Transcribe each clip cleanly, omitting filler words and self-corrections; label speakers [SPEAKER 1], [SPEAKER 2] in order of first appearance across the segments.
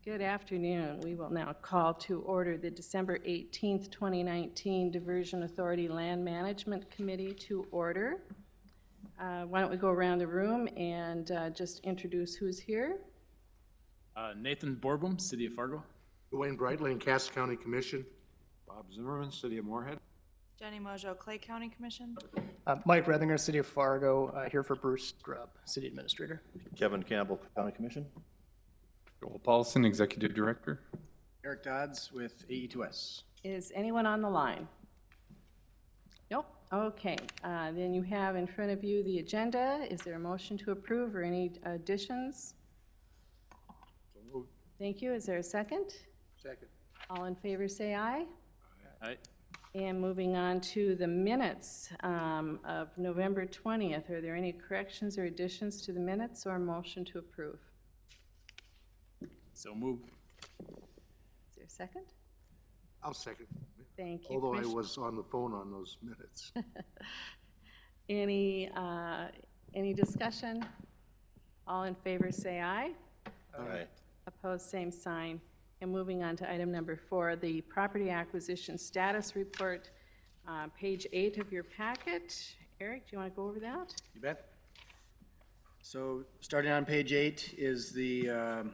[SPEAKER 1] Good afternoon. We will now call to order the December 18th, 2019 Diversion Authority Land Management Committee to order. Why don't we go around the room and just introduce who's here.
[SPEAKER 2] Nathan Borbum, City of Fargo.
[SPEAKER 3] Dwayne Brightling, Cass County Commission.
[SPEAKER 4] Bob Zimmerman, City of Moorhead.
[SPEAKER 5] Jenny Mojo, Clay County Commission.
[SPEAKER 6] Mike Rethinger, City of Fargo, here for Bruce Grubb, City Administrator.
[SPEAKER 7] Kevin Campbell, County Commission.
[SPEAKER 8] Joel Paulson, Executive Director.
[SPEAKER 9] Eric Dodds with AE2S.
[SPEAKER 1] Is anyone on the line? Nope. Okay. Then you have in front of you the agenda. Is there a motion to approve or any additions?
[SPEAKER 4] So moved.
[SPEAKER 1] Thank you. Is there a second?
[SPEAKER 3] Second.
[SPEAKER 1] All in favor say aye.
[SPEAKER 2] Aye.
[SPEAKER 1] And moving on to the minutes of November 20th. Are there any corrections or additions to the minutes or a motion to approve?
[SPEAKER 2] So moved.
[SPEAKER 1] Is there a second?
[SPEAKER 3] I'll second.
[SPEAKER 1] Thank you.
[SPEAKER 3] Although I
[SPEAKER 1] Commissioner.
[SPEAKER 3] was on the phone on those minutes.
[SPEAKER 1] Any discussion? All in favor say aye.
[SPEAKER 7] Aye.
[SPEAKER 1] Opposed, same sign. And moving on to item number 4, the property acquisition status report, page 8 of your packet. Eric, do you want to go over that?
[SPEAKER 9] You bet. So starting on page 8 is the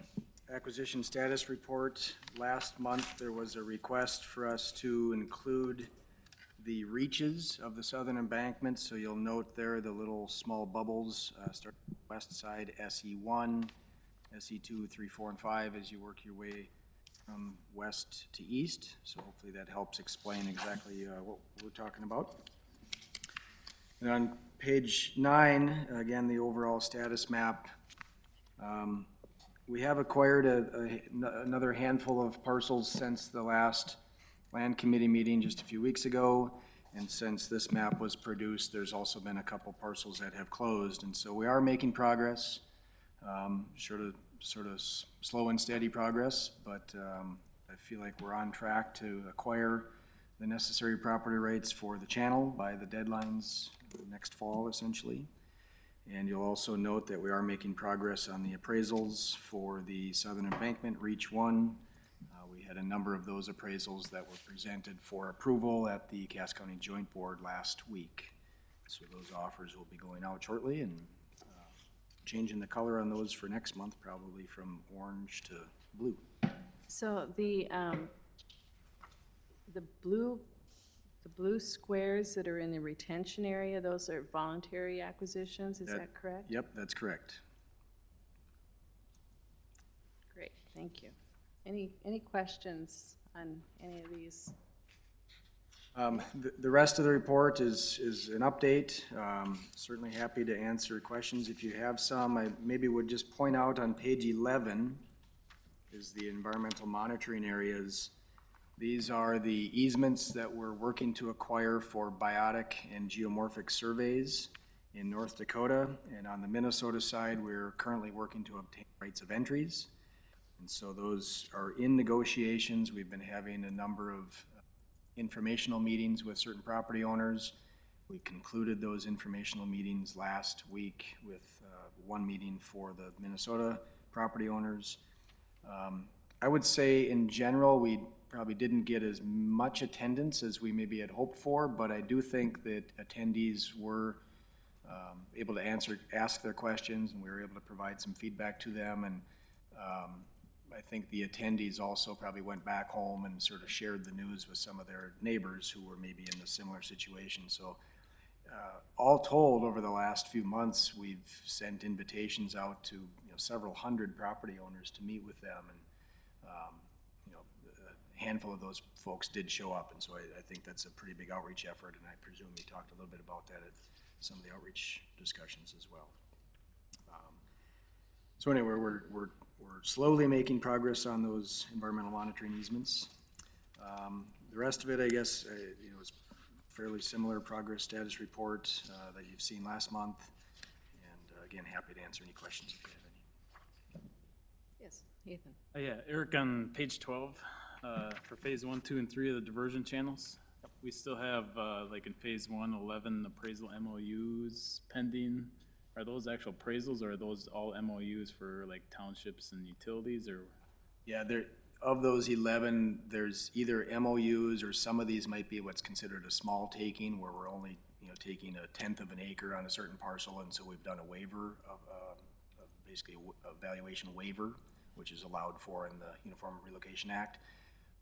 [SPEAKER 9] acquisition status report. Last month, there was a request for us to include the reaches of the southern embankment. So you'll note there the little small bubbles, start west side, SE1, SE2, 3, 4, and 5 as you work your way from west to east. So hopefully that helps explain exactly what we're talking about. And on page 9, again, the overall status map. We have acquired another handful of parcels since the last land committee meeting just a few weeks ago. And since this map was produced, there's also been a couple parcels that have closed. And so we are making progress, sort of slow and steady progress, but I feel like we're on track to acquire the necessary property rights for the channel by the deadlines next fall, essentially. And you'll also note that we are making progress on the appraisals for the southern embankment, Reach 1. We had a number of those appraisals that were presented for approval at the Cass County Joint Board last week. So those offers will be going out shortly and changing the color on those for next month, probably from orange to blue.
[SPEAKER 1] So the blue squares that are in the retention area, those are voluntary acquisitions, is that correct?
[SPEAKER 9] Yep, that's correct.
[SPEAKER 1] Great, thank you. Any questions on any of these?
[SPEAKER 9] The rest of the report is an update. Certainly happy to answer questions if you have some. I maybe would just point out on page 11 is the environmental monitoring areas. These are the easements that we're working to acquire for biotic and geomorphic surveys in North Dakota. And on the Minnesota side, we're currently working to obtain rights of entries. And so those are in negotiations. We've been having a number of informational meetings with certain property owners. We concluded those informational meetings last week with one meeting for the Minnesota property owners. I would say in general, we probably didn't get as much attendance as we maybe had hoped for, but I do think that attendees were able to ask their questions, and we were able to provide some feedback to them. And I think the attendees also probably went back home and sort of shared the news with some of their neighbors who were maybe in a similar situation. So all told, over the last few months, we've sent invitations out to several hundred property owners to meet with them, and a handful of those folks did show up, and so I think that's a pretty big outreach effort, and I presume we talked a little bit about that at some of the outreach discussions as well. So anyway, we're slowly making progress on those environmental monitoring easements. The rest of it, I guess, is fairly similar progress status report that you've seen last month. And again, happy to answer any questions if you have any.
[SPEAKER 1] Yes, Nathan.
[SPEAKER 2] Yeah, Eric, on page 12, for phase 1, 2, and 3 of the diversion channels, we still have, like in phase 1, 11 appraisal MOUs pending. Are those actual appraisals, or are those all MOUs for like townships and utilities, or
[SPEAKER 9] Yeah, of those 11, there's either MOUs or some of these might be what's considered a small taking, where we're only, taking 1/10 of an acre on a certain parcel, and so we've done a waiver basically a valuation waiver, which is allowed for in the Uniform Relocation Act.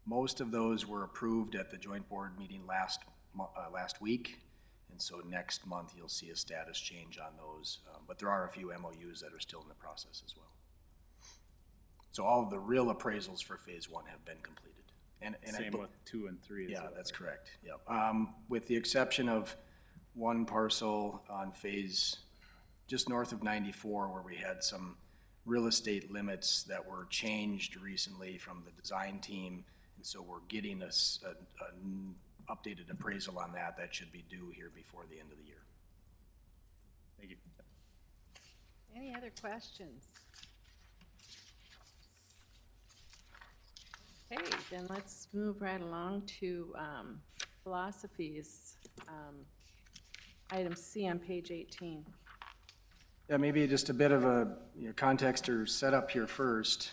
[SPEAKER 9] Most of those were approved at the joint board meeting last week, and so next month you'll see a status change on those. But there are a few MOUs that are still in the process as well. So all of the real appraisals for phase 1 have been completed. And
[SPEAKER 2] Same with 2 and 3 as
[SPEAKER 9] yeah,
[SPEAKER 2] well.
[SPEAKER 9] that's correct, yep. With the exception of one parcel on phase just north of 94, where we had some real estate limits that were changed recently from the design team, and so we're getting an updated appraisal on that. That should be due here before the end of the year.
[SPEAKER 2] Thank you.
[SPEAKER 1] Any other questions? Okay, then let's move right along to philosophies. Item C on page 18.
[SPEAKER 9] Yeah, maybe just a bit of a context or setup here first.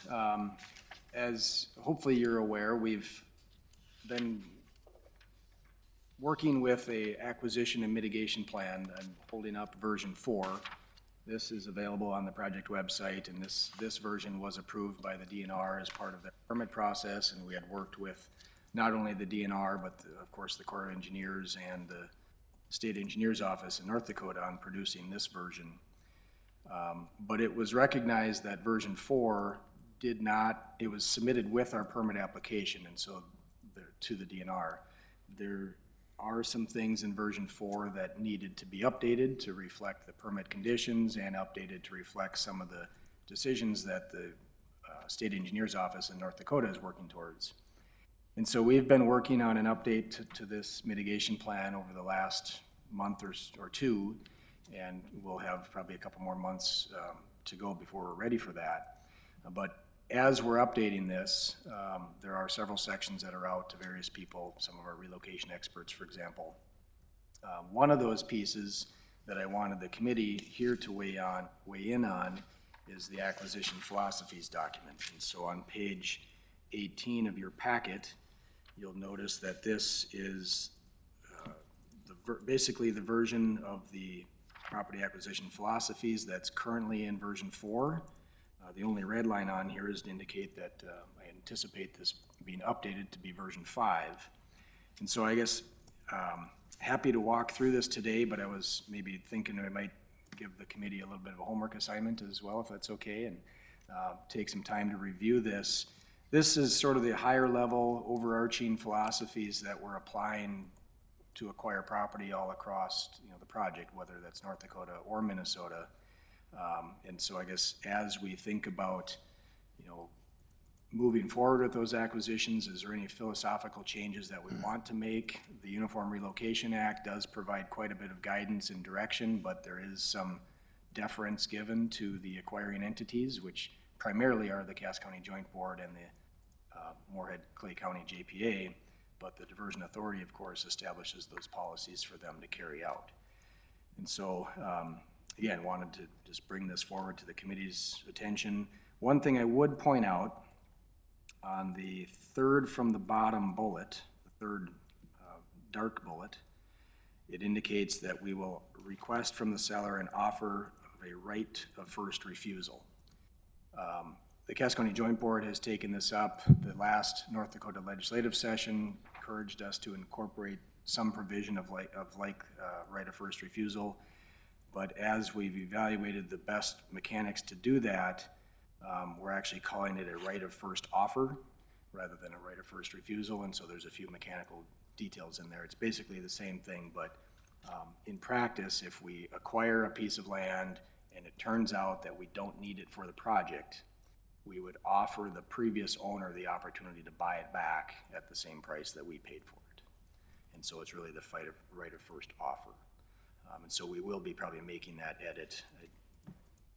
[SPEAKER 9] As hopefully you're aware, we've been working with a acquisition and mitigation plan. I'm holding up version 4. This is available on the project website, and this version was approved by the DNR as part of the permit process, and we had worked with not only the DNR, but of course the Corps of Engineers and the State Engineer's Office in North Dakota on producing this version. But it was recognized that version 4 it was submitted with our permit application, and so to the DNR. There are some things in version 4 that needed to be updated to reflect the permit conditions and updated to reflect some of the decisions that the State Engineer's Office in North Dakota is working towards. And so we've been working on an update to this mitigation plan over the last month or two, and we'll have probably a couple more months to go before we're ready for that. But as we're updating this, there are several sections that are out to various people, some of our relocation experts, for example. One of those pieces that I wanted the committee here to weigh in on is the acquisition philosophies document. And so on page 18 of your packet, you'll notice that this is basically the version of the property acquisition philosophies that's currently in version 4. The only red line on here is to indicate that I anticipate this being updated to be version 5. And so I guess happy to walk through this today, but I was maybe thinking I might give the committee a little bit of a homework assignment as well, if that's okay, and take some time to review this. This is sort of the higher level overarching philosophies that we're applying to acquire property all across the project, whether that's North Dakota or Minnesota. And so I guess as we think about moving forward with those acquisitions, is there any philosophical changes that we want to make? The Uniform Relocation Act does provide quite a bit of guidance and direction, but there is some deference given to the acquiring entities, which primarily are the Cass County Joint Board and the Moorhead-Clay County JPA, but the Diversion Authority, of course, establishes those policies for them to carry out. And so, again, wanted to just bring this forward to the committee's attention. One thing I would point out, on the third from the bottom bullet, the third dark bullet, it indicates that we will request from the seller an offer of a right of first refusal. The Cass County Joint Board has taken this up. The last North Dakota legislative session encouraged us to incorporate some provision of right of first refusal. But as we've evaluated the best mechanics to do that, we're actually calling it a right of first offer rather than a right of first refusal. And so there's a few mechanical details in there. It's basically the same thing, but in practice, if we acquire a piece of land and it turns out that we don't need it for the project, we would offer the previous owner the opportunity to buy it back at the same price that we paid for it. And so it's really the right of first offer. And so we will be probably making that edit. I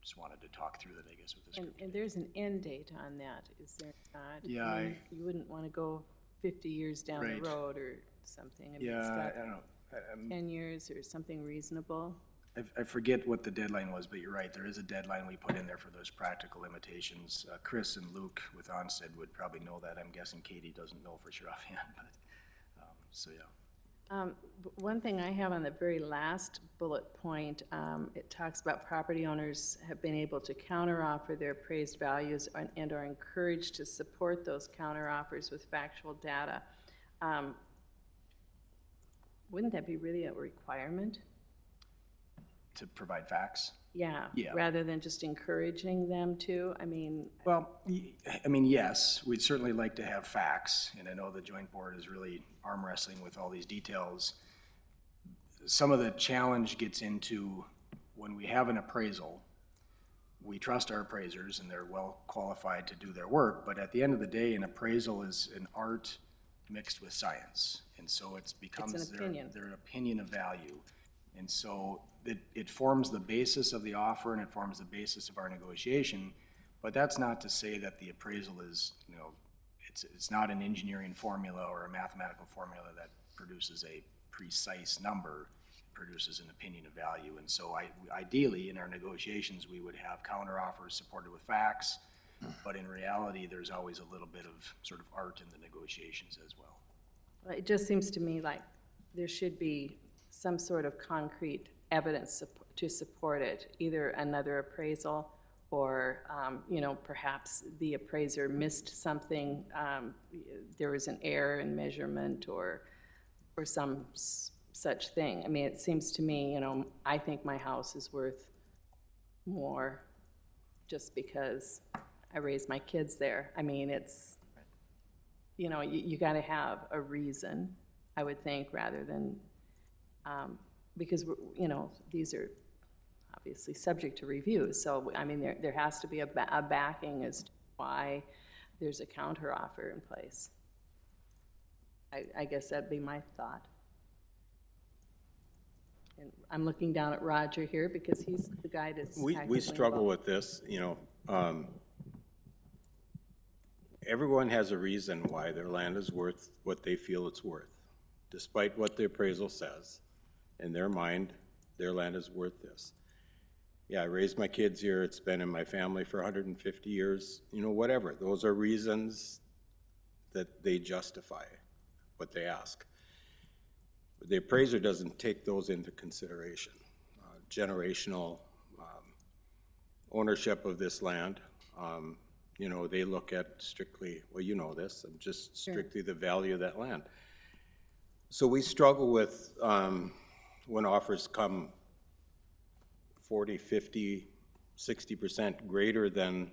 [SPEAKER 9] just wanted to talk through that, I guess, with this group.
[SPEAKER 1] And there's an end date on that, is there not?
[SPEAKER 9] Yeah,
[SPEAKER 1] I mean, you wouldn't want to go 50 years down
[SPEAKER 9] Right.
[SPEAKER 1] the road or something. I mean,
[SPEAKER 9] Yeah,
[SPEAKER 1] it's
[SPEAKER 9] I
[SPEAKER 1] got
[SPEAKER 9] don't know.
[SPEAKER 1] 10 years or something reasonable.
[SPEAKER 9] I forget what the deadline was, but you're right, there is a deadline we put in there for those practical limitations. Chris and Luke with Onstead would probably know that. I'm guessing Katie doesn't know for sure offhand, but, so yeah.
[SPEAKER 1] One thing I have on the very last bullet point, it talks about property owners have been able to counteroffer their appraised values and are encouraged to support those counteroffers with factual data. Wouldn't that be really a requirement?
[SPEAKER 9] To provide facts?
[SPEAKER 1] Yeah.
[SPEAKER 9] Yeah.
[SPEAKER 1] Rather than just encouraging them to, I mean,
[SPEAKER 9] Well, I mean, yes, we'd certainly like to have facts, and I know the joint board is really arm wrestling with all these details. Some of the challenge gets into when we have an appraisal, we trust our appraisers and they're well qualified to do their work, but at the end of the day, an appraisal is an art mixed with science. And so it becomes
[SPEAKER 1] It's an opinion.
[SPEAKER 9] their opinion of value. And so it forms the basis of the offer and it forms the basis of our negotiation, but that's not to say that the appraisal is, you know, it's not an engineering formula or a mathematical formula that produces a precise number, it produces an opinion of value. And so ideally, in our negotiations, we would have counteroffers supported with facts, but in reality, there's always a little bit of sort of art in the negotiations as well.
[SPEAKER 1] it just seems to me like there should be some sort of concrete evidence to support it, either another appraisal or, you know, perhaps the appraiser missed something, there was an error in measurement or some such thing. I mean, it seems to me, you know, I think my house is worth more just because I raised my kids there. I mean, it's, you know, you gotta have a reason, I would think, rather than, because, you know, these are obviously subject to review. So, I mean, there has to be a backing as to why there's a counteroffer in place. I guess that'd be my thought. And I'm looking down at Roger here because he's the guy that's
[SPEAKER 10] We
[SPEAKER 1] actively
[SPEAKER 10] struggle
[SPEAKER 1] involved.
[SPEAKER 10] with this, you know. Everyone has a reason why their land is worth what they feel it's worth, despite what the appraisal says. In their mind, their land is worth this. Yeah, I raised my kids here, it's been in my family for 150 years, you know, whatever. Those are reasons that they justify what they ask. But the appraiser doesn't take those into consideration. Generational ownership of this land, you know, they look at strictly, well, you know this, just strictly the value of that land. So we struggle with when offers come 40, 50, 60% greater than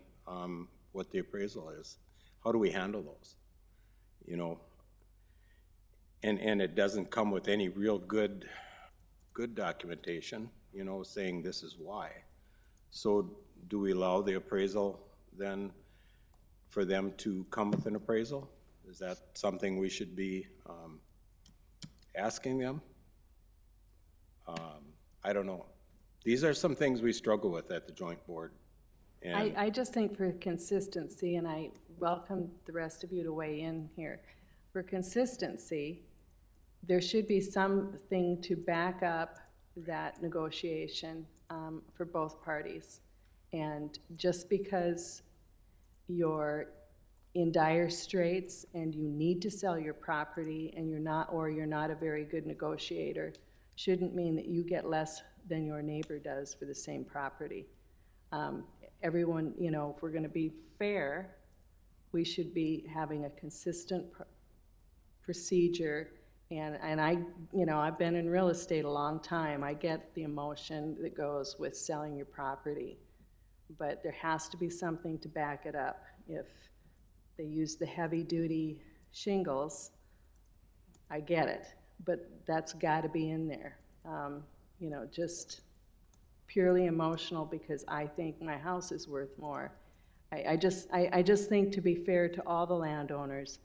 [SPEAKER 10] what the appraisal is. How do we handle those? You know, and it doesn't come with any real good documentation, you know, saying this is why. So do we allow the appraisal then for them to come with an appraisal? Is that something we should be asking them? I don't know. These are some things we struggle with at the joint board. And
[SPEAKER 1] I just think for consistency, and I welcome the rest of you to weigh in here, for consistency, there should be something to back up that negotiation for both parties. And just because you're in dire straits and you need to sell your property and you're not a very good negotiator, shouldn't mean that you get less than your neighbor does for the same property. Everyone, you know, if we're gonna be fair, we should be having a consistent procedure. And I, you know, I've been in real estate a long time. I get the emotion that goes with selling your property. But there has to be something to back it up. If they use the heavy-duty shingles, I get it, but that's got to be in there. You know, just purely emotional because I think my house is worth more. I just think, to be fair to all the landowners,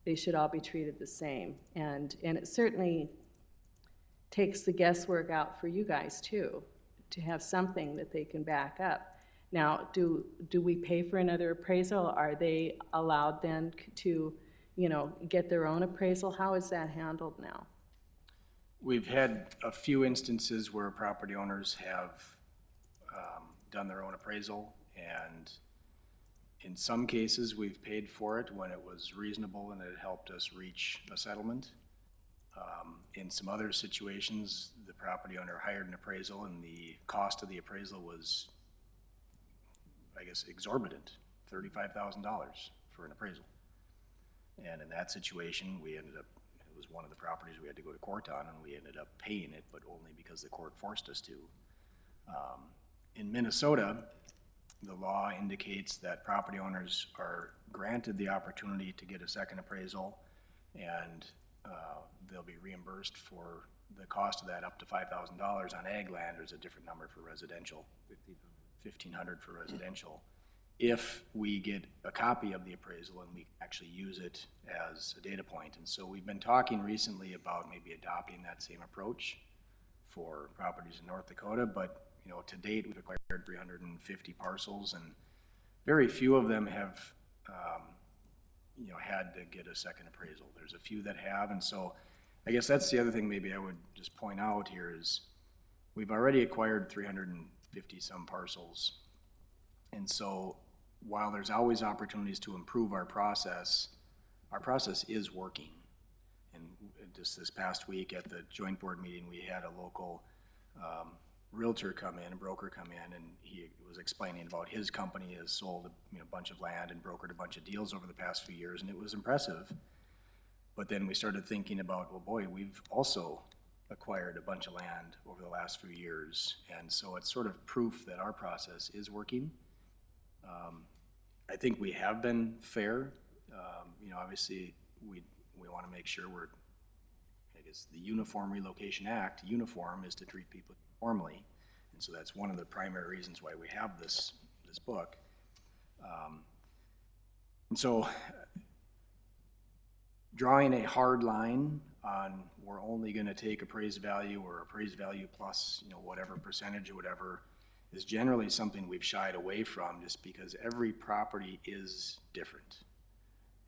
[SPEAKER 1] they should all be treated the same. And it certainly takes the guesswork out for you guys too, to have something that they can back up. Now, do we pay for another appraisal? Are they allowed then to, you know, get their own appraisal? How is that handled now?
[SPEAKER 9] We've had a few instances where property owners have done their own appraisal, and in some cases, we've paid for it when it was reasonable and it helped us reach a settlement. In some other situations, the property owner hired an appraisal and the cost of the appraisal was, I guess, exorbitant, $35,000 for an appraisal. And in that situation, we ended up, it was one of the properties we had to go to court on, and we ended up paying it, but only because the court forced us to. In Minnesota, the law indicates that property owners are granted the opportunity to get a second appraisal, and they'll be reimbursed for the cost of that up to $5,000 on ag land. There's a different number for residential, $1,500 for residential. If we get a copy of the appraisal and we actually use it as a data point. And so we've been talking recently about maybe adopting that same approach for properties in North Dakota, but you know, to date, we've acquired 350 parcels, and very few of them have, you know, had to get a second appraisal. There's a few that have, and so I guess that's the other thing maybe I would just point out here is we've already acquired 350 some parcels, and so while there's always opportunities to improve our process is working. And just this past week at the joint board meeting, we had a local realtor come in, a broker come in, and he was explaining about his company has sold a bunch of land and brokered a bunch of deals over the past few years, and it was impressive. But then we started thinking about, well, boy, we've also acquired a bunch of land over the last few years, and so it's sort of proof that our process is working. I think we have been fair. You know, obviously, we want to make sure we're, I guess, the Uniform Relocation Act, uniform is to treat people uniformly, and so that's one of the primary reasons why we have this book. And so, drawing a hard line on we're only going to take appraised value or appraised value plus, you know, whatever percentage or whatever is generally something we've shied away from just because every property is different.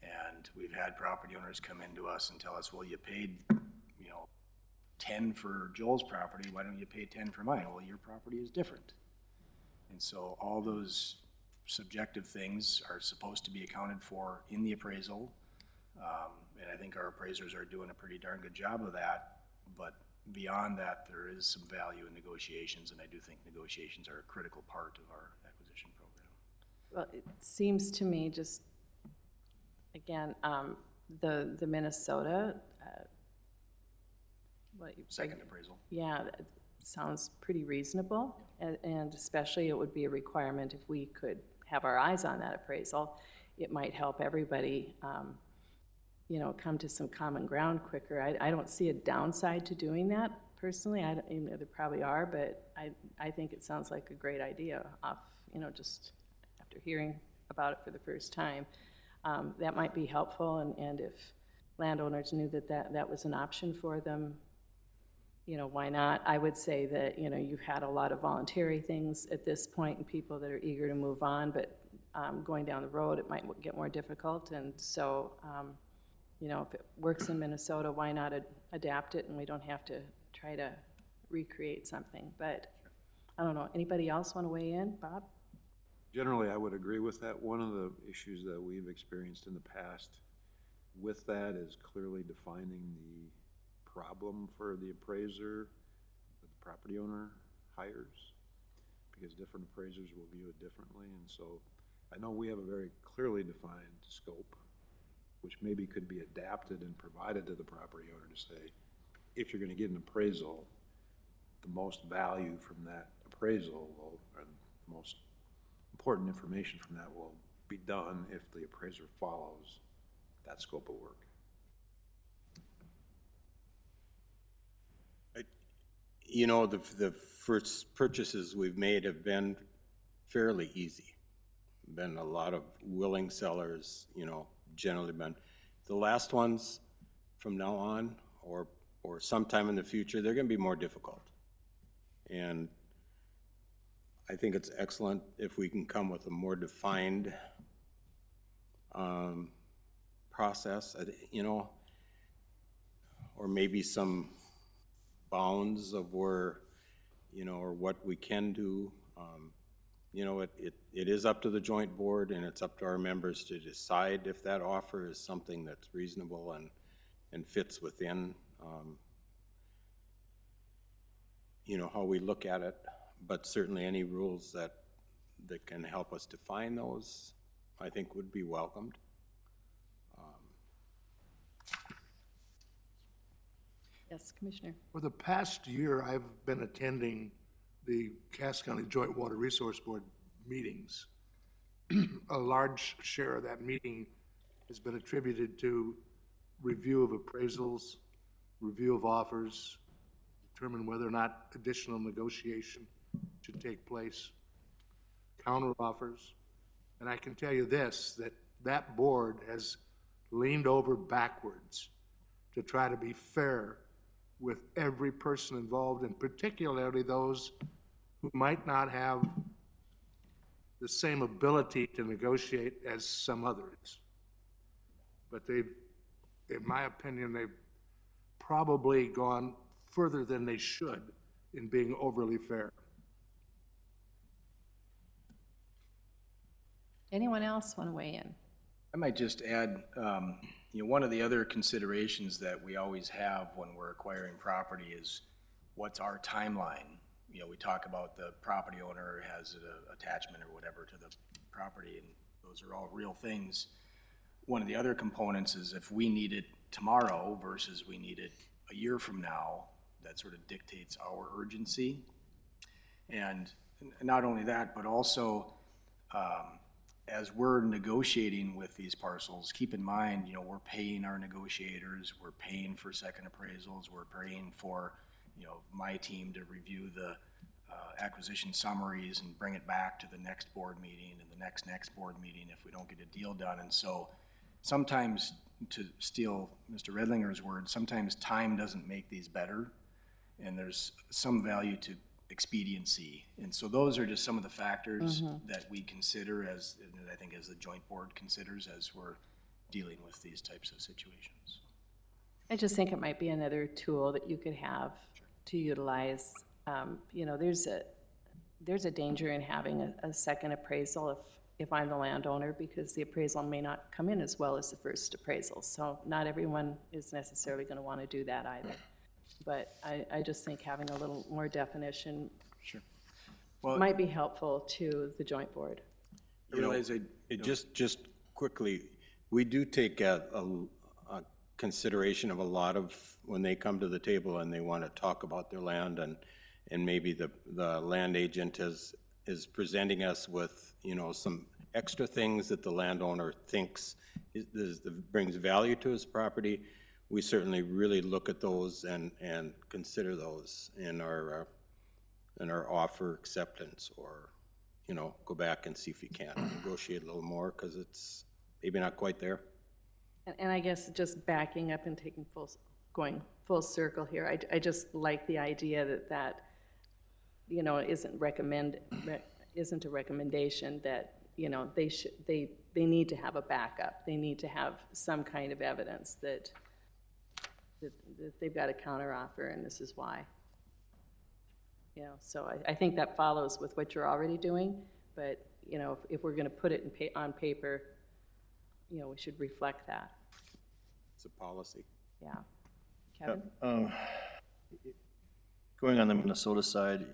[SPEAKER 9] And we've had property owners come into us and tell us, well, you paid, you know, 10 for Joel's property, why don't you pay 10 for mine? Well, your property is different. And so all those subjective things are supposed to be accounted for in the appraisal. And I think our appraisers are doing a pretty darn good job of that. But beyond that, there is some value in negotiations, and I do think negotiations are a critical part of our acquisition program.
[SPEAKER 1] Well, it seems to me just, again, the Minnesota,
[SPEAKER 9] Second appraisal.
[SPEAKER 1] yeah, that sounds pretty reasonable, and especially it would be a requirement if we could have our eyes on that appraisal. It might help everybody, you know, come to some common ground quicker. I don't see a downside to doing that personally. I don't, there probably are, but I think it sounds like a great idea off, you know, just after hearing about it for the first time. That might be helpful, and if landowners knew that was an option for them, you know, why not? I would say that, you know, you've had a lot of voluntary things at this point and people that are eager to move on, but going down the road, it might get more difficult. And so, you know, if it works in Minnesota, why not adapt it and we don't have to try to recreate something? But I don't know, anybody else want to weigh in? Bob?
[SPEAKER 4] Generally, I would agree with that. One of the issues that we've experienced in the past with that is clearly defining the problem for the appraiser that the property owner hires, because different appraisers will view it differently. And so I know we have a very clearly defined scope, which maybe could be adapted and provided to the property owner to say, if you're going to get an appraisal, the most value from that appraisal will, and the most important information from that will be done if the appraiser follows that scope of work.
[SPEAKER 10] You know, the first purchases we've made have been fairly easy. Been a lot of willing sellers, you know, generally been. The last ones from now on or sometime in the future, they're going to be more difficult. And I think it's excellent if we can come with a more defined process, you know, or maybe some bounds of where, or what we can do. It is up to the joint board, and it's up to our members to decide if that offer is something that's reasonable and fits within, how we look at it. But certainly any rules that can help us define those, I think would be welcomed.
[SPEAKER 1] Yes, Commissioner.
[SPEAKER 3] For the past year, I've been attending the Cass County Joint Water Resource Board meetings. A large share of that meeting has been attributed to review of appraisals, review of offers, determine whether or not additional negotiation should take place, counter offers. And I can tell you this, that board has leaned over backwards to try to be fair with every person involved, and particularly those who might not have the same ability to negotiate as some others. But they've, in my opinion, they've probably gone further than they should in being overly fair.
[SPEAKER 1] Anyone else want to weigh in?
[SPEAKER 9] I might just add, one of the other considerations that we always have when we're acquiring property is what's our timeline? We talk about the property owner has an attachment or whatever to the property, and those are all real things. One of the other components is if we need it tomorrow versus we need it a year from now, that sort of dictates our urgency. And not only that, but also, as we're negotiating with these parcels, keep in mind, we're paying our negotiators, we're paying for second appraisals, we're paying for, my team to review the acquisition summaries and bring it back to the next board meeting and the next board meeting if we don't get a deal done. And so sometimes, to steal Mr. Redlinger's words, sometimes time doesn't make these better, and there's some value to expediency. And so those are just some of the factors that we consider and I think as the joint board considers as we're dealing with these types of situations.
[SPEAKER 1] I just think it might be another tool that you could have to utilize. There's a danger in having a second appraisal if I'm the landowner, because the appraisal may not come in as well as the first appraisal. So not everyone is necessarily going to want to do that either. But I just think having a little more definition might be helpful to the joint board.
[SPEAKER 10] Just quickly, we do take a consideration of a lot of when they come to the table and they want to talk about their land, and maybe the land agent is presenting us with some extra things that the landowner thinks brings value to his property. We certainly really look at those and consider those in our offer acceptance, or go back and see if we can negotiate a little more because it's maybe not quite there.
[SPEAKER 1] And I guess just backing up and going full circle here, I just like the idea that isn't a recommendation that they need to have a backup. They need to have some kind of evidence that they've got a counteroffer, and this is why. So I think that follows with what you're already doing, but if we're going to put it on paper, we should reflect that.
[SPEAKER 10] It's a policy.
[SPEAKER 1] Yeah. Kevin?
[SPEAKER 7] Going on the Minnesota side,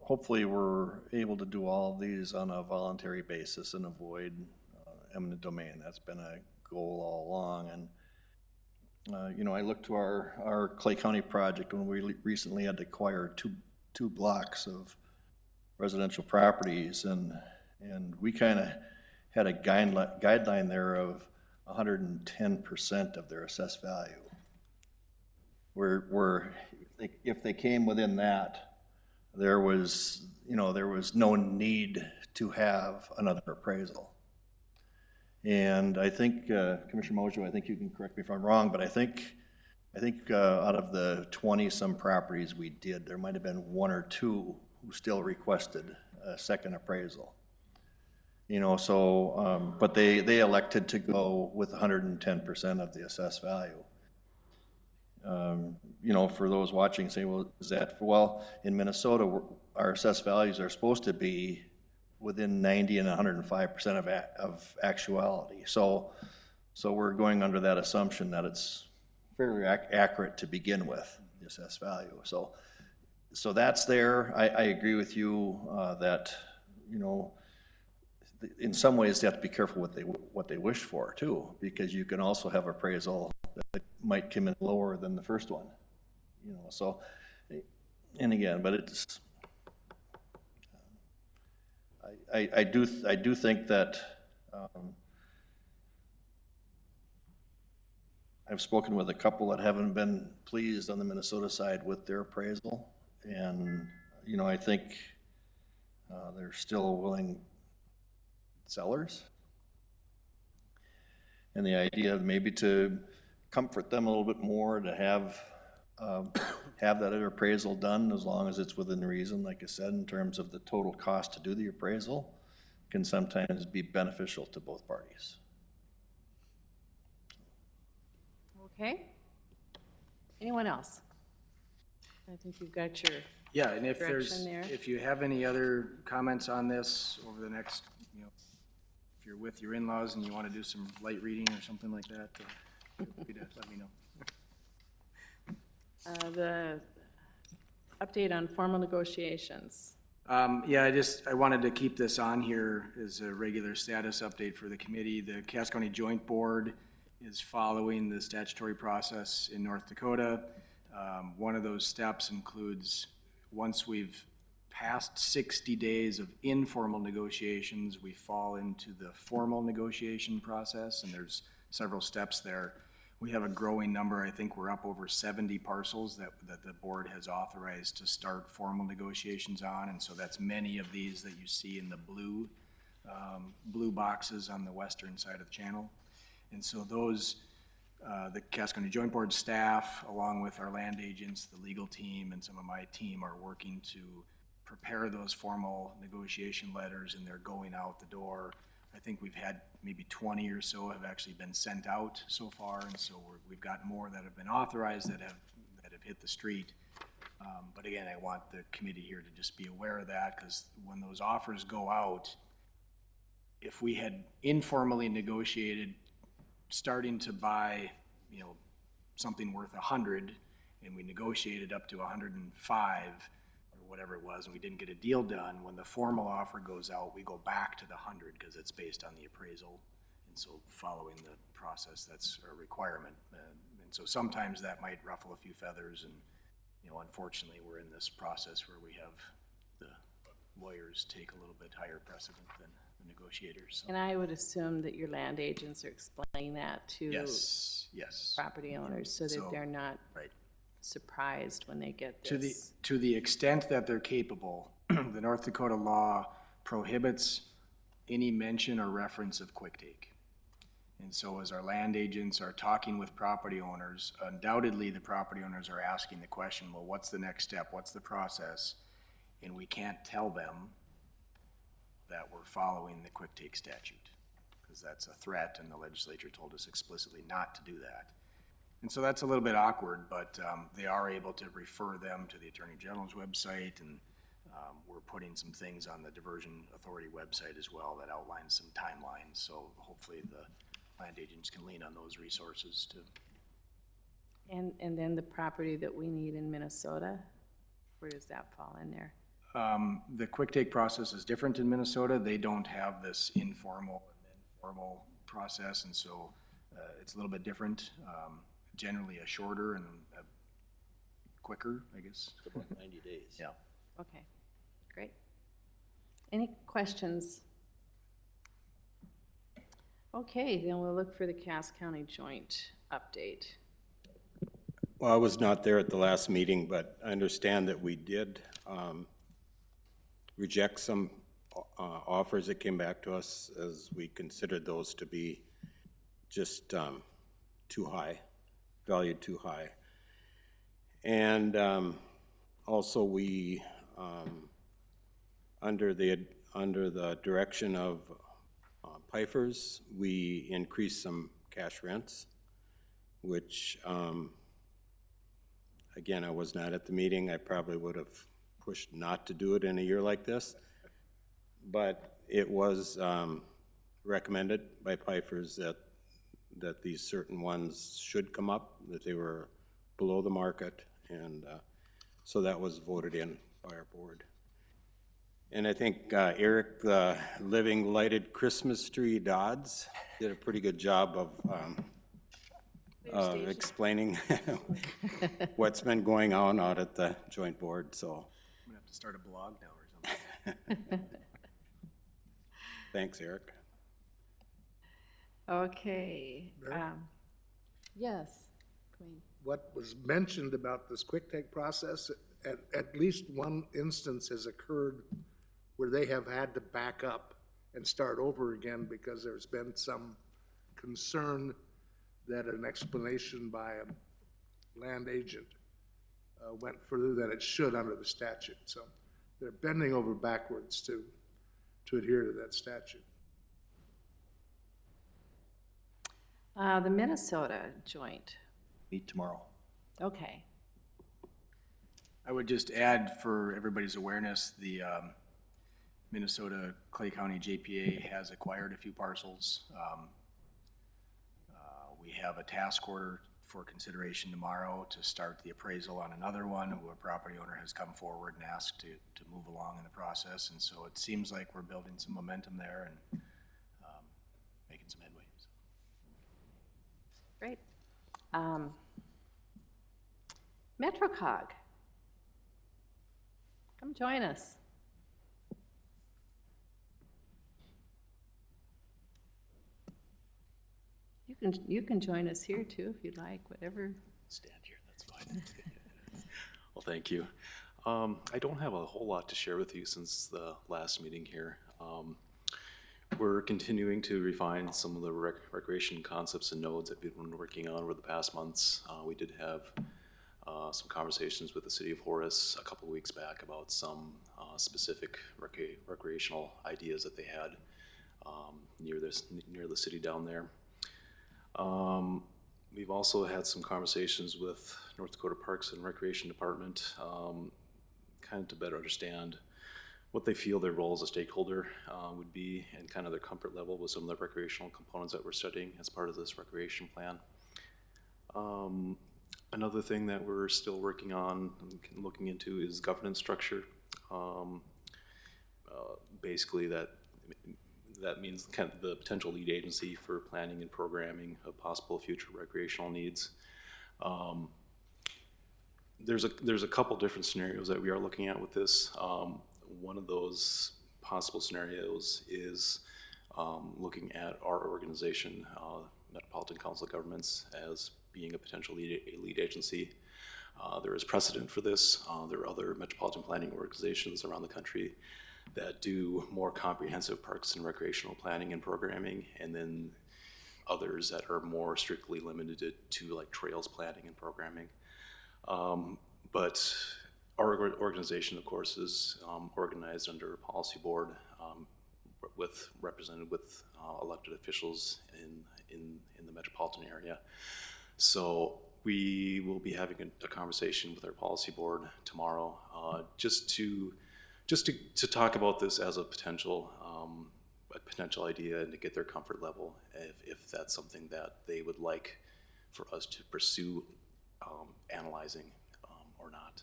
[SPEAKER 7] hopefully we're able to do all of these on a voluntary basis and avoid eminent domain. That's been a goal all along. And I look to our Clay County project when we recently had to acquire two blocks of residential properties, and we kind of had a guideline there of 110% of their assessed value. Where if they came within that, there was no need to have another appraisal. And I think, Commissioner Mojo, I think you can correct me if I'm wrong, but I think out of the 20-some properties we did, there might have been one or two who still requested a second appraisal. But they elected to go with 110% of the assessed value. you know, for those watching, say, well, is that, well, in Minnesota, our assessed values are supposed to be within 90 and 105% of actuality. So we're going under that assumption that it's fairly accurate to begin with, the assessed value. So that's there. I agree with you that, you know, in some ways they have to be careful what they wish for too, because you can also have appraisal that might come in lower than the first one, you know. So, and again, but it's, I do think that I've spoken with a couple that haven't been pleased on the Minnesota side with their appraisal, and you know, I think they're still willing sellers. And the idea of maybe to comfort them a little bit more, to have that appraisal done as long as it's within reason, like I said, in terms of the total cost to do the appraisal, can sometimes be beneficial to both parties.
[SPEAKER 1] Okay. Anyone else? I think you've got your
[SPEAKER 9] Yeah, and if
[SPEAKER 1] direction there.
[SPEAKER 9] if you have any other comments on this over the next, you know, if you're with your in-laws and you want to do some light reading or something like that, feel free to let me know.
[SPEAKER 1] The update on formal negotiations.
[SPEAKER 9] Yeah, I wanted to keep this on here as a regular status update for the committee. The Cass County Joint Board is following the statutory process in North Dakota. One of those steps includes, once we've passed 60 days of informal negotiations, we fall into the formal negotiation process, and there's several steps there. We have a growing number. I think we're up over 70 parcels that the board has authorized to start formal negotiations on, and so that's many of these that you see in the blue boxes on the western side of the channel. And so those, the Cass County Joint Board staff, along with our land agents, the legal team, and some of my team are working to prepare those formal negotiation letters, and they're going out the door. I think we've had maybe 20 or so have actually been sent out so far, and so we've got more that have been authorized that have hit the street. But again, I want the committee here to just be aware of that, because when those offers go out, if we had informally negotiated starting to buy, you know, something worth 100, and we negotiated up to 105 or whatever it was, and we didn't get a deal done, when the formal offer goes out, we go back to the 100 because it's based on the appraisal. And so following the process, that's a requirement. And so sometimes that might ruffle a few feathers, and, you know, unfortunately, we're in this process where we have the lawyers take a little bit higher precedent than the negotiators. So.
[SPEAKER 1] And I would assume that your land agents are explaining that to
[SPEAKER 9] Yes.
[SPEAKER 1] property owners so that they're not
[SPEAKER 9] right.
[SPEAKER 1] surprised when they get this.
[SPEAKER 9] To the extent that they're capable, the North Dakota law prohibits any mention or reference of quick take. And so as our land agents are talking with property owners, undoubtedly the property owners are asking the question, well, what's the next step? What's the process? And we can't tell them that we're following the quick take statute, because that's a threat, and the legislature told us explicitly not to do that. And so that's a little bit awkward, but they are able to refer them to the Attorney General's website, and we're putting some things on the Diversion Authority website as well that outline some timelines, so hopefully the land agents can lean on those resources too.
[SPEAKER 1] And then the property that we need in Minnesota, where does that fall in there?
[SPEAKER 9] The quick take process is different in Minnesota. They don't have this informal and then formal process, and so it's a little bit different. Generally a shorter and a quicker, I guess.
[SPEAKER 7] About 90 days.
[SPEAKER 9] Yeah.
[SPEAKER 1] Okay, great. Any questions? Okay, then we'll look for the Cass County Joint update.
[SPEAKER 10] Well, I was not there at the last meeting, but I understand that we did reject some offers that came back to us, as we considered those to be just too high, valued too high. And also we, under the direction of Pfeiffer's, we increased some cash rents, which Again, I was not at the meeting. I probably would have pushed not to do it in a year like this. But it was recommended by Pfeiffer's that these certain ones should come up, that they were below the market, and so that was voted in by our board. And I think Eric, the Living Lighted Christmas Tree Dodds, did a pretty good job of explaining what's been going on out at the joint board, so.
[SPEAKER 9] I'm gonna have to start a blog now or something.
[SPEAKER 10] Thanks, Eric.
[SPEAKER 1] Okay. Yes, Queen.
[SPEAKER 3] What was mentioned about this quick take process, at least one instance has occurred where they have had to back up and start over again because there's been some concern that an explanation by a land agent went further than it should under the statute. So they're bending over backwards to adhere to that statute.
[SPEAKER 1] The Minnesota joint.
[SPEAKER 7] Meet tomorrow.
[SPEAKER 1] Okay.
[SPEAKER 9] I would just add for everybody's awareness, the Minnesota Clay County JPA has acquired a few parcels. We have a task order for consideration tomorrow to start the appraisal on another one, who a property owner has come forward and asked to move along in the process. And so it seems like we're building some momentum there and making some headway. So.
[SPEAKER 1] Great. MetroCog. Come join us. You can join us here too if you'd like, whatever.
[SPEAKER 11] Stand here, that's fine. Well, thank you. I don't have a whole lot to share with you since the last meeting here. We're continuing to refine some of the recreation concepts and nodes that we've been working on over the past months. We did have some conversations with the city of Horace a couple of weeks back about some specific recreational ideas that they had near the city down there. We've also had some conversations with North Dakota Parks and Recreation Department, kind of to better understand what they feel their role as a stakeholder would be and kind of their comfort level with some of the recreational components that we're studying as part of this recreation plan. Another thing that we're still working on and looking into is governance structure. Basically that means kind of the potential lead agency for planning and programming of possible future recreational needs. There's a couple different scenarios that we are looking at with this. One of those possible scenarios is looking at our organization, Metropolitan Council of Governments, as being a potential lead agency. There is precedent for this. There are other metropolitan planning organizations around the country that do more comprehensive parks and recreational planning and programming, and then others that are more strictly limited to like trails planning and programming. But our organization, of course, is organized under a policy board represented with elected officials in the metropolitan area. So we will be having a conversation with our policy board tomorrow, just to talk about this as a potential idea and to get their comfort level if that's something that they would like for us to pursue analyzing or not.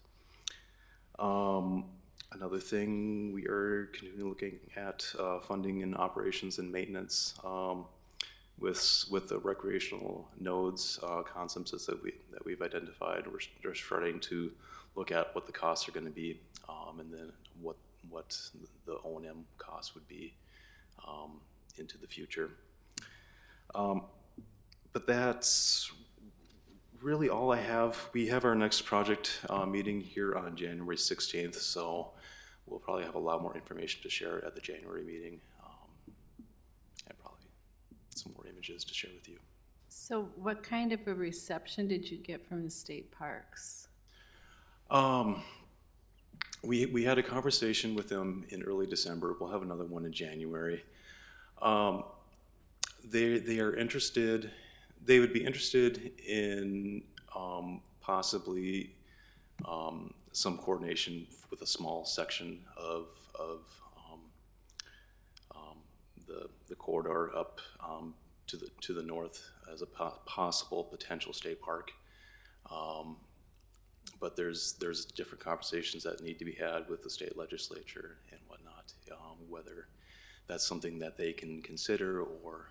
[SPEAKER 11] Another thing, we are continuing looking at funding and operations and maintenance with the recreational nodes concepts that we've identified. We're starting to look at what the costs are going to be, and then what the O&M costs would be into the future. But that's really all I have. We have our next project meeting here on January 16th, so we'll probably have a lot more information to share at the January meeting, and probably some more images to share with you.
[SPEAKER 1] So what kind of a reception did you get from the state parks?
[SPEAKER 11] We had a conversation with them in early December. We'll have another one in January. They are interested. They would be interested in possibly some coordination with a small section of the corridor up to the north as a possible potential state park. But there's different conversations that need to be had with the state legislature and whatnot, whether that's something that they can consider, or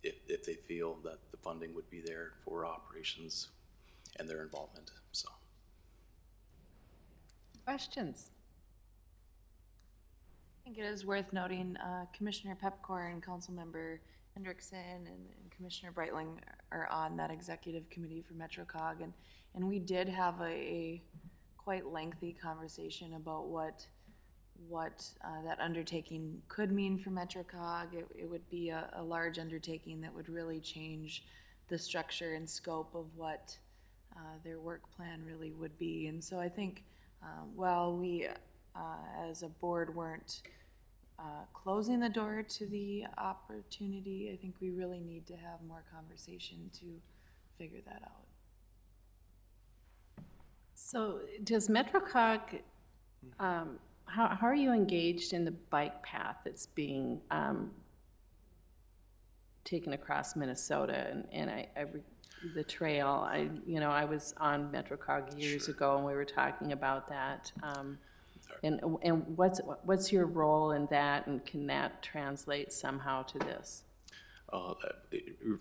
[SPEAKER 11] if they feel that the funding would be there for operations and their involvement. So.
[SPEAKER 1] Questions?
[SPEAKER 5] I think it is worth noting, Commissioner Pepcore and Councilmember Hendrickson and Commissioner Breitling are on that executive committee for MetroCog, and we did have a quite lengthy conversation about what that undertaking could mean for MetroCog. It would be a large undertaking that would really change the structure and scope of what their work plan really would be. And so I think while we as a board weren't closing the door to the opportunity, I think we really need to have more conversation to figure that out.
[SPEAKER 1] So does MetroCog, how are you engaged in the bike path that's being taken across Minnesota? And the trail, I was on MetroCog years ago, and we were talking about that. And what's your role in that, and can that translate somehow to this?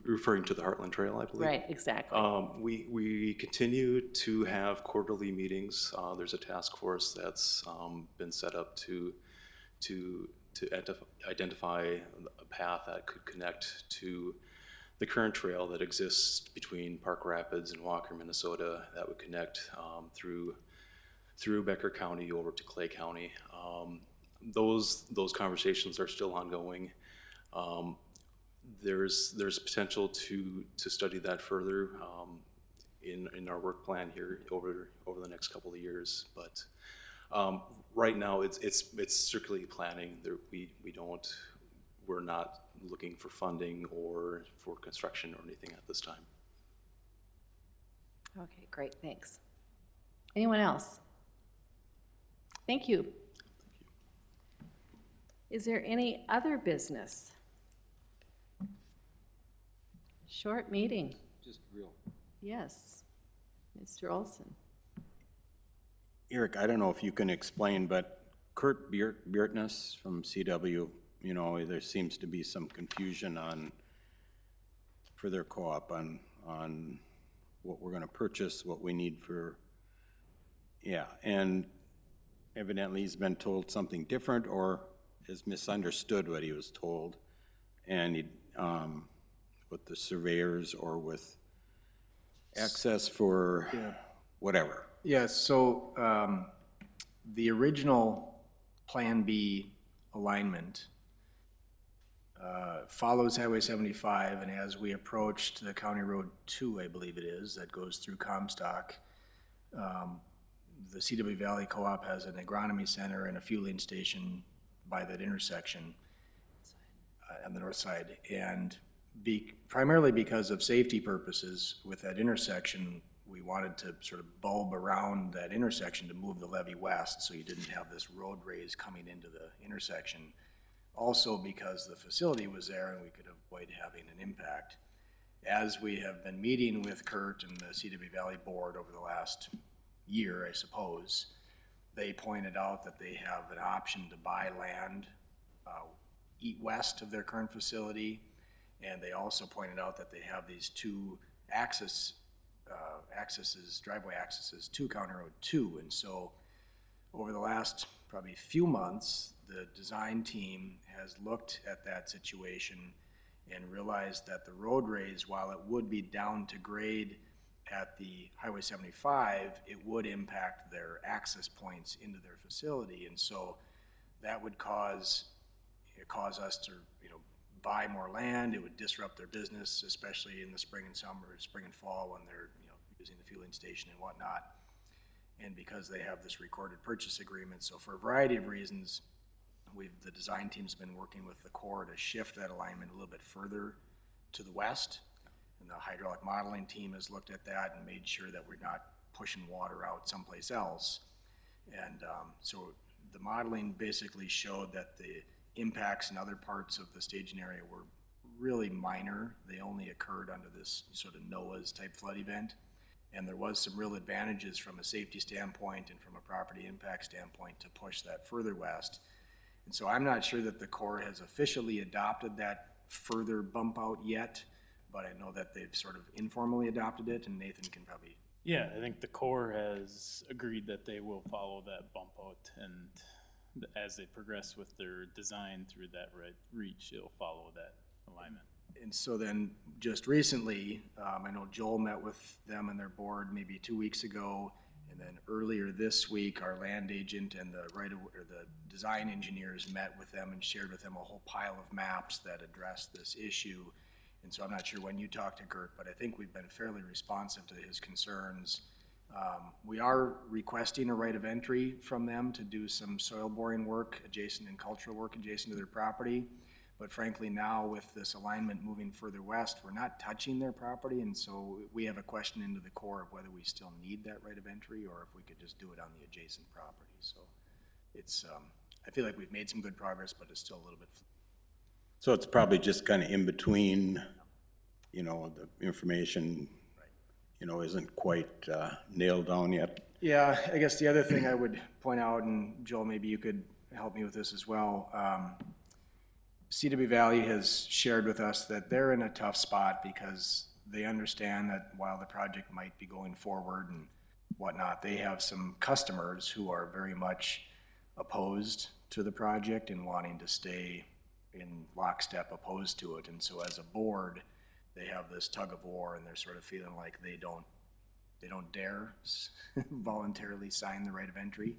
[SPEAKER 11] Referring to the Heartland Trail, I believe.
[SPEAKER 1] Right, exactly.
[SPEAKER 11] We continue to have quarterly meetings. There's a task force that's been set up to identify a path that could connect to the current trail that exists between Park Rapids and Walker, Minnesota, that would connect through Becker County over to Clay County. Those conversations are still ongoing. There's potential to study that further in our work plan here over the next couple of years. But right now it's strictly planning. We're not looking for funding or for construction or anything at this time.
[SPEAKER 1] Okay, great, thanks. Anyone else? Thank you. Is there any other business? Short meeting.
[SPEAKER 4] Just real.
[SPEAKER 1] Yes, Mr. Olson.
[SPEAKER 10] Eric, I don't know if you can explain, but Kurt Biertness from CW, there seems to be some confusion for their co-op on what we're going to purchase, what we need for, and evidently he's been told something different or has misunderstood what he was told, and with the surveyors or with access for whatever.
[SPEAKER 9] Yeah, so the original Plan B alignment follows Highway 75, and as we approached the County Road 2, I believe it is, that goes through Comstock, the CW Valley Co-op has an agronomy center and a fueling station by that intersection on the north side. And primarily because of safety purposes with that intersection, we wanted to sort of bulb around that intersection to move the levee west so you didn't have this road raise coming into the intersection. Also because the facility was there and we could avoid having an impact. As we have been meeting with Kurt and the CW Valley Board over the last year, I suppose, they pointed out that they have an option to buy land west of their current facility, and they also pointed out that they have these two driveway accesses to County Road 2. And so over the last probably few months, the design team has looked at that situation and realized that the road raise, while it would be down to grade at the Highway 75, it would impact their access points into their facility. And so that would cause us to buy more land. It would disrupt their business, especially in the spring and summer, spring and fall, when they're using the fueling station and whatnot. And because they have this recorded purchase agreement, so for a variety of reasons, the design team's been working with the Corps to shift that alignment a little bit further to the west. And the hydraulic modeling team has looked at that and made sure that we're not pushing water out someplace else. And so the modeling basically showed that the impacts in other parts of the staging area were really minor. They only occurred under this sort of NOAA's type flood event. And there was some real advantages from a safety standpoint and from a property impact standpoint to push that further west. And so I'm not sure that the Corps has officially adopted that further bump out yet, but I know that they've sort of informally adopted it, and Nathan can probably.
[SPEAKER 2] Yeah, I think the Corps has agreed that they will follow that bump out, and as they progress with their design through that reach, it'll follow that alignment.
[SPEAKER 9] And so then, just recently, I know Joel met with them and their board maybe 2 weeks ago, and then earlier this week, our land agent and the design engineers met with them and shared with them a whole pile of maps that address this issue. And so I'm not sure when you talked to Gert, but I think we've been fairly responsive to his concerns. We are requesting a right of entry from them to do some soil boring work adjacent and cultural work adjacent to their property. But frankly, now with this alignment moving further west, we're not touching their property, and so we have a question into the Corps of whether we still need that right of entry or if we could just do it on the adjacent property. So it's, I feel like we've made some good progress, but it's still a little bit.
[SPEAKER 10] So it's probably just kind of in between, you know, the information, you know, isn't quite nailed down yet.
[SPEAKER 9] Yeah, I guess the other thing I would point out, and Joel, maybe you could help me with this as well. CW Valley has shared with us that they're in a tough spot because they understand that while the project might be going forward and whatnot, they have some customers who are very much opposed to the project and wanting to stay in lockstep opposed to it. And so as a board, they have this tug of war, and they're sort of feeling like they don't dare voluntarily sign the right of entry.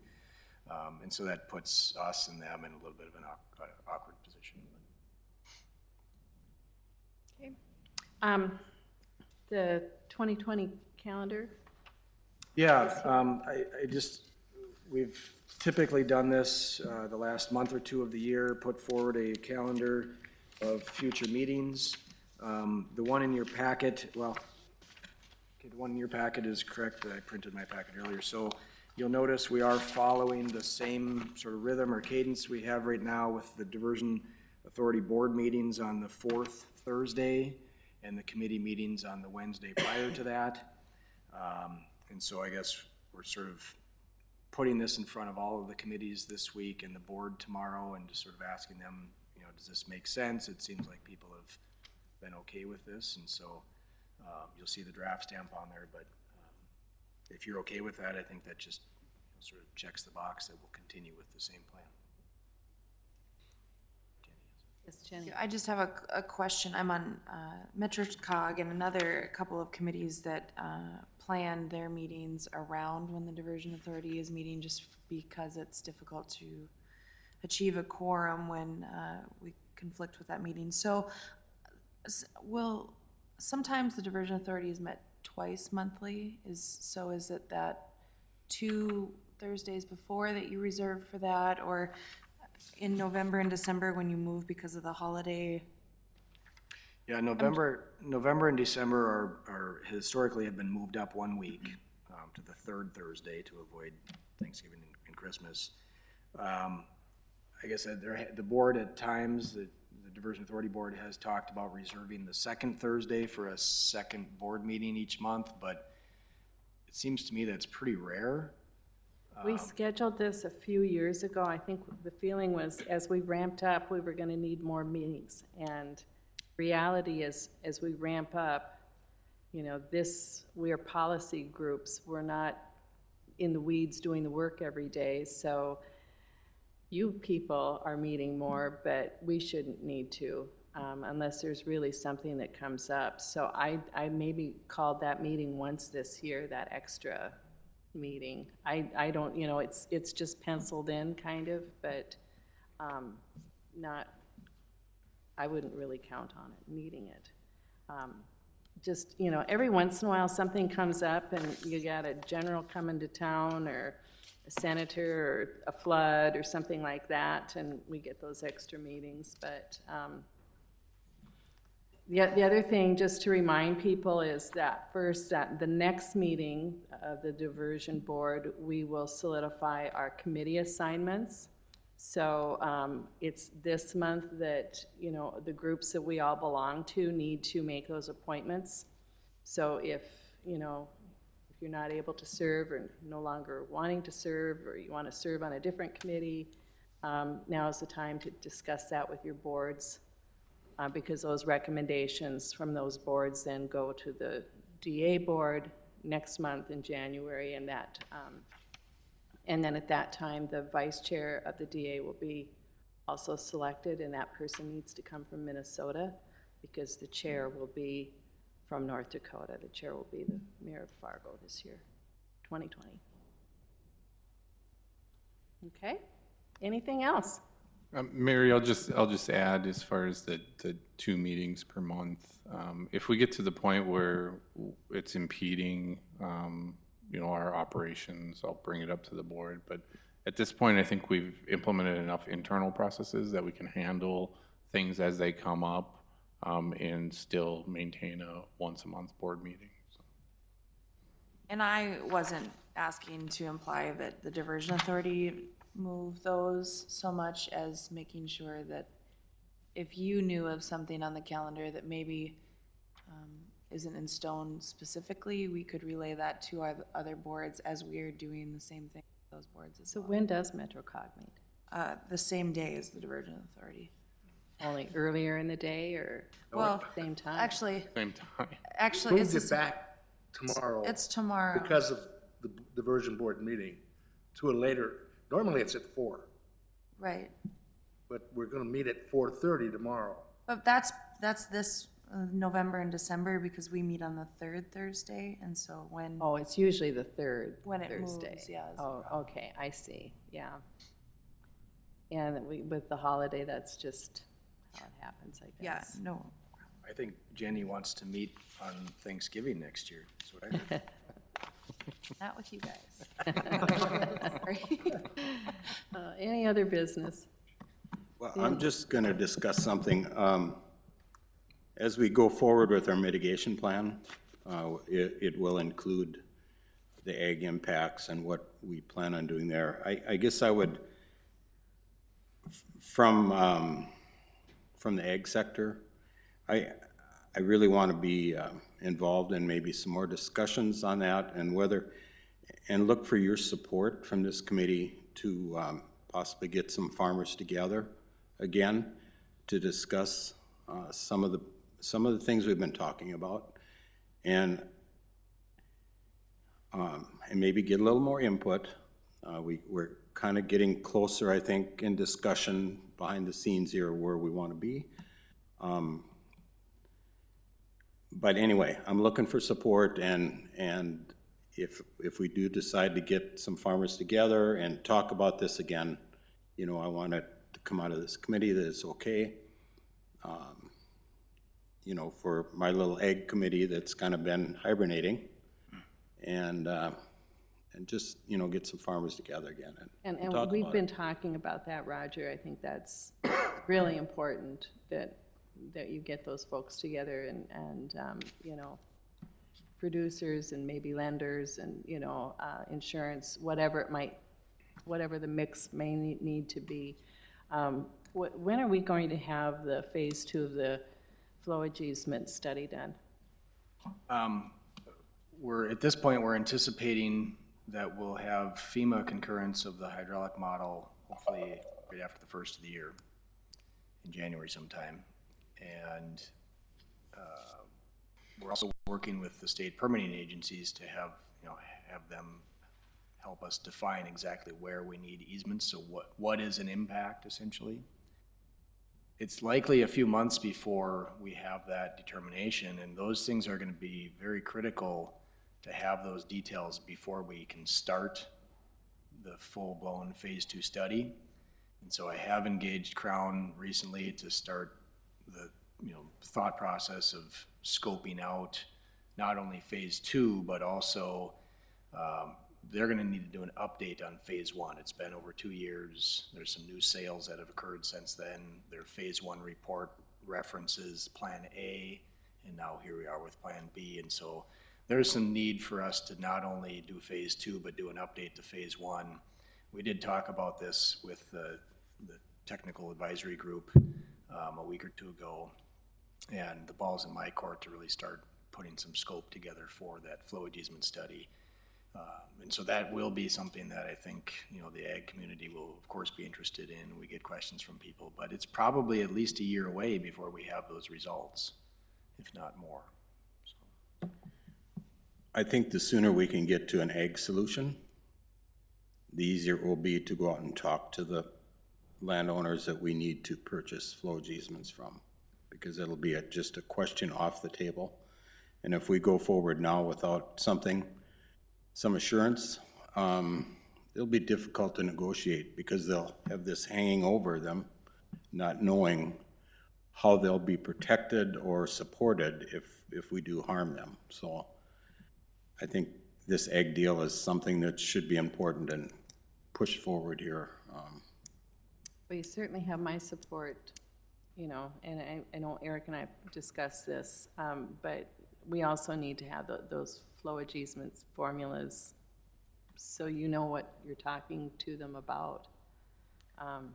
[SPEAKER 9] And so that puts us and them in a little bit of an awkward position.
[SPEAKER 1] Okay. The 2020 calendar.
[SPEAKER 9] Yeah, we've typically done this the last month or two of the year, put forward a calendar of future meetings. The one in your packet, the one in your packet is correct. I printed my packet earlier. So you'll notice we are following the same sort of rhythm or cadence we have right now with the Diversion Authority board meetings on the fourth Thursday and the committee meetings on the Wednesday prior to that. And so I guess we're sort of putting this in front of all of the committees this week and the board tomorrow and just sort of asking them, you know, does this make sense? It seems like people have been okay with this, and so you'll see the draft stamp on there, but if you're okay with that, I think that just sort of checks the box that we'll continue with the same plan.
[SPEAKER 1] Yes, Jenny.
[SPEAKER 5] I just have a question. I'm on MetroCog and a couple of committees that plan their meetings around when the Diversion Authority is meeting, just because it's difficult to achieve a quorum when we conflict with that meeting. So sometimes the Diversion Authority is met twice monthly. Is it that 2 Thursdays before that you reserve for that, or in November and December when you move because of the holiday?
[SPEAKER 9] Yeah, November and December are historically have been moved up 1 week to the third Thursday to avoid Thanksgiving and Christmas. I guess the board at times, the Diversion Authority Board has talked about reserving the second Thursday for a second board meeting each month, but it seems to me that's pretty rare.
[SPEAKER 1] We scheduled this a few years ago. I think the feeling was as we ramped up, we were going to need more meetings. And reality is, as we ramp up, you know, we're policy groups. We're not in the weeds doing the work every day. So you people are meeting more, but we shouldn't need to unless there's really something that comes up. So I maybe called that meeting once this year, that extra meeting. I don't, you know, it's just penciled in kind of, but I wouldn't really count on it, needing it. Just, you know, every once in a while something comes up and you got a general coming to town or a senator or a flood or something like that, and we get those extra meetings, but The other thing, just to remind people, is that first, at the next meeting of the diversion board, we will solidify our committee assignments. So it's this month that, you know, the groups that we all belong to need to make those appointments. So if, you know, if you're not able to serve or no longer wanting to serve, or you want to serve on a different committee, now is the time to discuss that with your boards. Because those recommendations from those boards then go to the DA board next month in January, and that, and then at that time, the vice chair of the DA will be also selected, and that person needs to come from Minnesota, because the chair will be from North Dakota. The chair will be the mayor of Fargo this year, 2020. Okay, anything else?
[SPEAKER 8] Mary, I'll just add, as far as the 2 meetings per month, if we get to the point where it's impeding, you know, our operations, I'll bring it up to the board. But at this point, I think we've implemented enough internal processes that we can handle things as they come up, and still maintain a once-a-month board meeting. So.
[SPEAKER 5] And I wasn't asking to imply that the diversion authority move those so much as making sure that if you knew of something on the calendar that maybe isn't in stone specifically, we could relay that to our other boards as we are doing the same thing with those boards as
[SPEAKER 1] So
[SPEAKER 5] well.
[SPEAKER 1] when does MetroCog meet?
[SPEAKER 5] The same day as the diversion authority.
[SPEAKER 1] Only earlier in the day, or
[SPEAKER 5] Well,
[SPEAKER 1] same time?
[SPEAKER 5] actually,
[SPEAKER 8] Same time.
[SPEAKER 5] actually,
[SPEAKER 3] Moved it back tomorrow.
[SPEAKER 5] it's tomorrow.
[SPEAKER 3] Because of the diversion board meeting to a later, normally it's at 4,
[SPEAKER 5] Right.
[SPEAKER 3] but we're gonna meet at 4:30 tomorrow.
[SPEAKER 5] But that's this November and December, because we meet on the 3rd Thursday, and so when,
[SPEAKER 1] Oh, it's usually the third
[SPEAKER 5] when it
[SPEAKER 1] Thursday.
[SPEAKER 5] moves, yeah. is the
[SPEAKER 1] Oh,
[SPEAKER 5] problem.
[SPEAKER 1] okay, I see, yeah. And with the holiday, that's just how it happens, I
[SPEAKER 5] Yeah,
[SPEAKER 1] guess.
[SPEAKER 5] no,
[SPEAKER 9] I think Jenny wants to meet on Thanksgiving next year, that's what I heard.
[SPEAKER 5] not with you guys.
[SPEAKER 1] Any other business?
[SPEAKER 10] Well, I'm just going to discuss something. As we go forward with our mitigation plan, it will include the ag impacts and what we plan on doing there. I guess I would, from the ag sector, I really want to be involved in maybe some more discussions on that, and look for your support from this committee to possibly get some farmers together again to discuss some of the things we've been talking about, and maybe get a little more input. We're kind of getting closer, I think, in discussion behind the scenes here where we want to be. But anyway, I'm looking for support, and if we do decide to get some farmers together and talk about this again, you know, I want it to come out of this committee that it's okay. You know, for my little ag committee that's kind of been hibernating, and just, you know, get some farmers together again and
[SPEAKER 1] And
[SPEAKER 10] talk
[SPEAKER 1] we've
[SPEAKER 10] about
[SPEAKER 1] been
[SPEAKER 10] it.
[SPEAKER 1] talking about that, Roger. I think that's really important that you get those folks together, and you know, producers and maybe lenders and, you know, insurance, whatever the mix may need to be. When are we going to have the phase 2 of the flowage easement study done?
[SPEAKER 9] At this point, we're anticipating that we'll have FEMA concurrence of the hydraulic model, hopefully right after the first of the year, in January sometime. And we're also working with the state permitting agencies to have them help us define exactly where we need easements, so what is an impact, essentially. It's likely a few months before we have that determination, and those things are gonna be very critical to have those details before we can start the full-blown phase 2 study. And so I have engaged Crown recently to start the thought process of scoping out not only phase 2, but also they're gonna need to do an update on phase 1. It's been over 2 years. There's some new sales that have occurred since then. Their phase 1 report references Plan A, and now here we are with Plan B. And so there's some need for us to not only do phase 2, but do an update to phase 1. We did talk about this with the technical advisory group a week or two ago, and the ball's in my court to really start putting some scope together for that flow easement study. And so that will be something that I think, you know, the ag community will of course be interested in. We get questions from people, but it's probably at least a year away before we have those results, if not more. So.
[SPEAKER 10] I think the sooner we can get to an ag solution, the easier it will be to go out and talk to the landowners that we need to purchase flow easements from, because it'll be just a question off the table. And if we go forward now without some assurance, it'll be difficult to negotiate, because they'll have this hanging over them, not knowing how they'll be protected or supported if we do harm them. So I think this ag deal is something that should be important and pushed forward here.
[SPEAKER 1] Well, you certainly have my support, you know, and I know Eric and I discussed this, but we also need to have those flowage easements formulas so you know what you're talking to them about.
[SPEAKER 9] And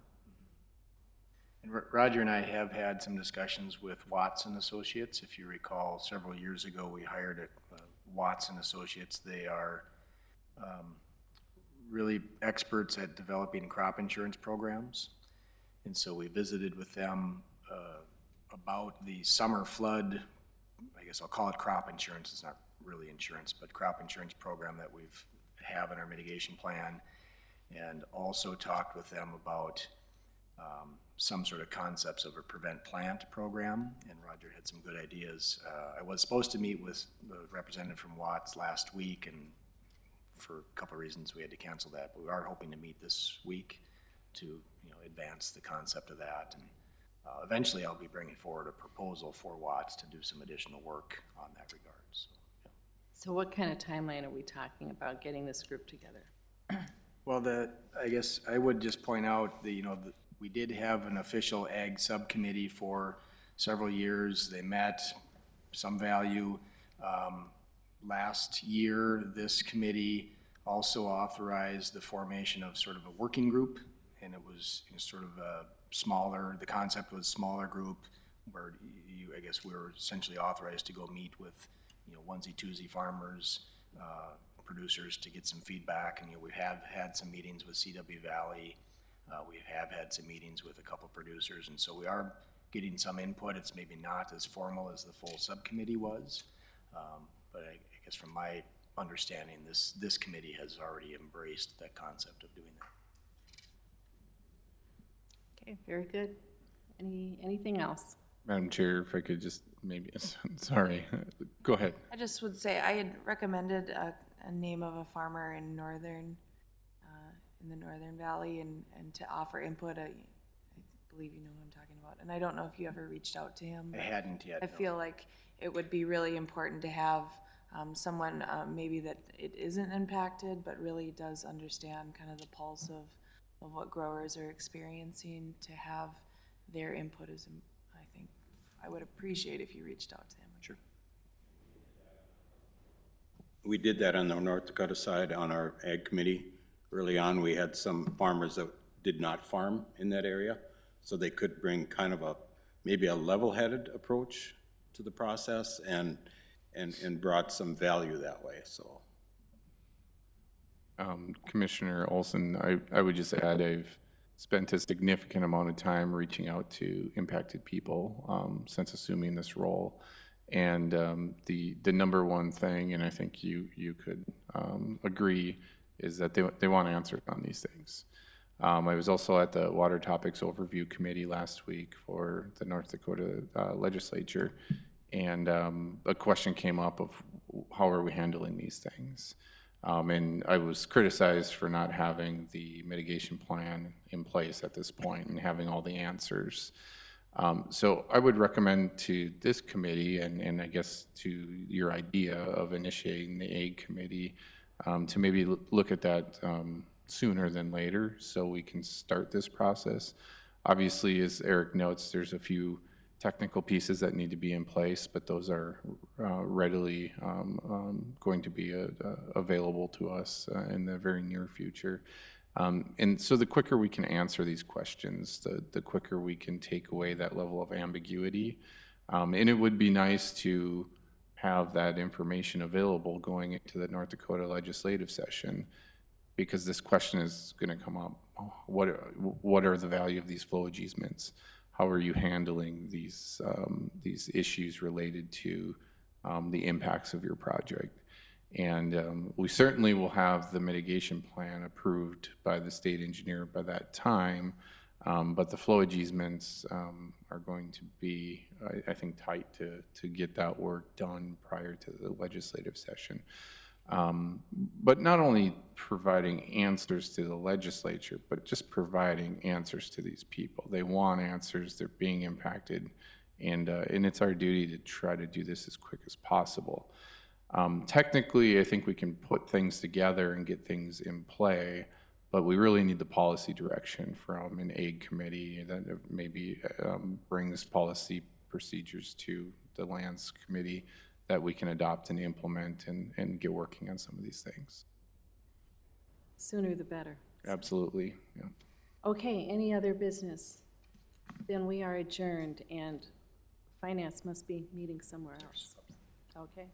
[SPEAKER 9] Roger and I have had some discussions with Watson Associates. If you recall, several years ago, we hired Watson Associates. They are really experts at developing crop insurance programs. And so we visited with them about the summer flood, I guess I'll call it crop insurance. It's not really insurance, but crop insurance program that we've have in our mitigation plan, and also talked with them about some sort of concepts of a prevent plant program, and Roger had some good ideas. I was supposed to meet with the representative from Watts last week, and for a couple of reasons we had to cancel that, but we are hoping to meet this week to, you know, advance the concept of that. And eventually I'll be bringing forward a proposal for Watts to do some additional work on that regard. So, yeah.
[SPEAKER 1] So what kind of timeline are we talking about getting this group together?
[SPEAKER 9] Well, I guess I would just point out that, you know, we did have an official ag subcommittee for several years. They met, some value. Last year, this committee also authorized the formation of sort of a working group, and it was, you know, sort of a smaller, the concept was smaller group where I guess we were essentially authorized to go meet with, you know, onesie-twosie farmers, producers to get some feedback. And, you know, we have had some meetings with CW Valley. We have had some meetings with a couple producers, and so we are getting some input. It's maybe not as formal as the full subcommittee was, but I guess from my understanding, this committee has already embraced that concept of doing that.
[SPEAKER 1] Okay, very good. Anything else?
[SPEAKER 8] Madam Chair, if I could just maybe, sorry, go ahead.
[SPEAKER 5] I just would say I had recommended a name of a farmer in the Northern Valley and to offer input. I believe you know who I'm talking about. And I don't know if you ever reached out to him.
[SPEAKER 9] I hadn't yet.
[SPEAKER 5] I feel like it would be really important to have someone maybe that it isn't impacted, but really does understand kind of the pulse of what growers are experiencing, to have their input is, I think, I would appreciate if you reached out to him.
[SPEAKER 9] Sure.
[SPEAKER 10] We did that on the North Dakota side on our ag committee. Early on, we had some farmers that did not farm in that area, so they could bring kind of maybe a level-headed approach to the process and brought some value that way, so.
[SPEAKER 8] Commissioner Olson, I would just add I've spent a significant amount of time reaching out to impacted people since assuming this role. And the number one thing, and I think you could agree, is that they want answers on these things. I was also at the Water Topics Overview Committee last week for the North Dakota legislature, and a question came up of how are we handling these things? And I was criticized for not having the mitigation plan in place at this point and having all the answers. So I would recommend to this committee, and I guess to your idea of initiating the Ag Committee, to maybe look at that sooner than later so we can start this process. Obviously, as Eric notes, there's a few technical pieces that need to be in place, but those are readily going to be available to us in the very near future. And so the quicker we can answer these questions, the quicker we can take away that level of ambiguity. And it would be nice to have that information available going into the North Dakota legislative session, because this question is going to come up. What are the value of these flowage easements? How are you handling these issues related to the impacts of your project? And we certainly will have the mitigation plan approved by the state engineer by that time, but the flowage easements are going to be, I think, tight to get that work done prior to the legislative session. But not only providing answers to the legislature, but just providing answers to these people. They want answers, they're being impacted, and it's our duty to try to do this as quick as possible. Technically, I think we can put things together and get things in play, but we really need the policy direction from an aid committee that maybe brings policy procedures to the lands committee that we can adopt and implement and get working on some of these things.
[SPEAKER 1] Sooner the better.
[SPEAKER 8] Absolutely, yeah.
[SPEAKER 1] Okay, any other business? Then we are adjourned, and finance must be meeting somewhere else. Okay.